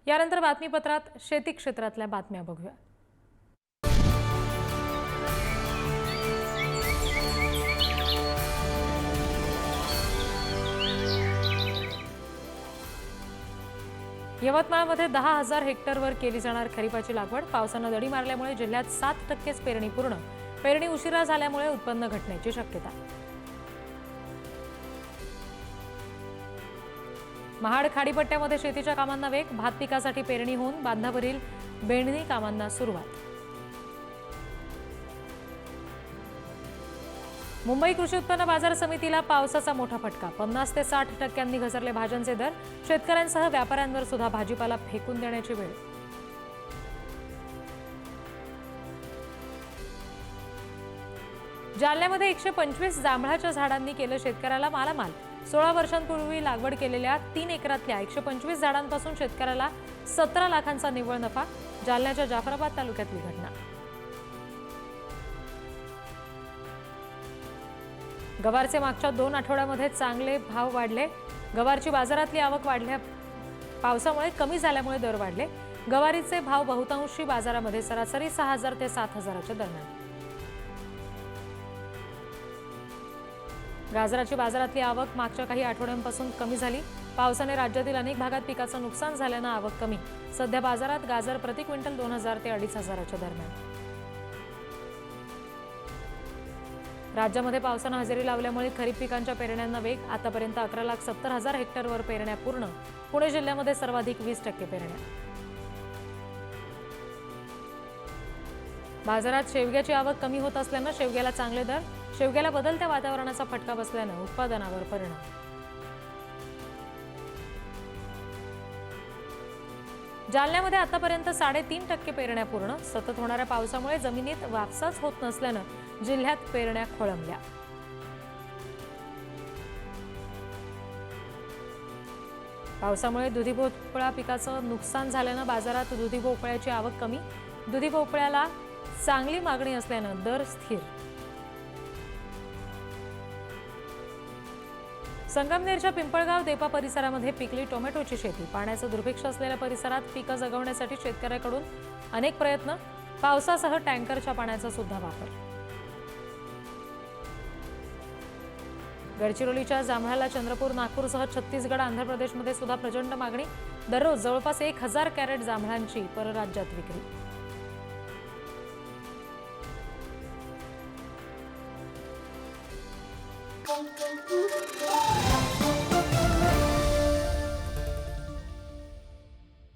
यानंतर बातमीपत्रात शेती क्षेत्रातल्या बातम्या बघूया। यवतमाळमध्ये 10,000 हेक्टरवर केली जाणार खरीपाची लागवड। पावसाने दडी मारल्यामुळे जिल्ह्यात 7%च पेरणी पूर्ण। पेरणी उशिरा झाल्यामुळे उत्पन्न घटण्याची शक्यता। महाड खाडीपट्ट्यामध्ये शेतीच्या कामांना वेग। भात पिकासाठी पेरणी होऊन बांधावरील बेंडणी कामांना सुरुवात। मुंबई कृषी उत्पन्न बाजार समितीला पावसाचा मोठा फटका। 50 ते 60% घसरले भाज्यांचे दर। शेतकऱ्यांसह व्यापाऱ्यांवर सुद्धा भाजीपाला फेकून देण्याची वेळ। जालन्यामध्ये 125 जांभळाच्या झाडांनी केलं शेतकऱ्याला मालामाल। 16 वर्षांपूर्वी लागवड केलेल्या 3 एकरातल्या 125 झाडांपासून शेतकऱ्याला 17 लाखांचा निव्वळ नफा। जालन्याच्या जाफराबाद तालुक्यातली घटना। गवारचे मागच्या 2 आठवड्यामध्ये चांगले भाव वाढले। गवारची बाजारातली आवक वाढल्या। पावसामुळे कमी झाल्यामुळे दर वाढले। गवारीचे भाव बहुतांशी बाजारामध्ये सरासरी 6,000 ते 7,000च्या दरम्यान। गाजराची बाजारातली आवक मागच्या काही आठवड्यांपासून कमी झाली। पावसाने राज्यातील अनेक भागात पिकाचं नुकसान झाल्यानं आवक कमी। सध्या बाजारात गाजर प्रति क्विंटल 2,000 ते 2,500च्या दरम्यान। राज्यामध्ये पावसाने हजेरी लावल्यामुळे खरीप पिकांच्या पेरण्यांना वेग। आतापर्यंत 11,70,000 हेक्टरवर पेरण्या पूर्ण। पुणे जिल्ह्यामध्ये सर्वाधिक 20% पेरण्या। बाजारात शेवग्याची आवक कमी होत असल्यानं शेवग्याला चांगले दर। शेवग्याला बदलत्या वातावरणाचा फटका बसल्यानं उत्पादनावर परिणाम। जालन्यामध्ये आतापर्यंत 3.5% पेरण्या पूर्ण। सतत होणाऱ्या पावसामुळे जमिनीत वापसाच होत नसल्यानं जिल्ह्यात पेरण्या खोळंबल्या। पावसामुळे दुधी भोपळा पिकाचं नुकसान झाल्यानं बाजारात दुधी भोपळ्याची आवक कमी। दुधी भोपळ्याला चांगली मागणी असल्यानं दर स्थिर। संगमनेरच्या पिंपळगाव देपा परिसरामध्ये पिकली टोमॅटोची शेती। पाण्याचं दुर्भिक्ष असलेल्या परिसरात पिकं जगवण्यासाठी शेतकऱ्याकडून अनेक प्रयत्न। पावसासह टँकरच्या पाण्याचा सुद्धा वापर। गडचिरोलीच्या जांभळाला चंद्रपूर, नागपूरसह छत्तीसगड, आंध्र प्रदेशमध्ये सुद्धा प्रचंड मागणी। दररोज जवळपास 1,000 कॅरेट जांभळांची परराज्यात विक्री।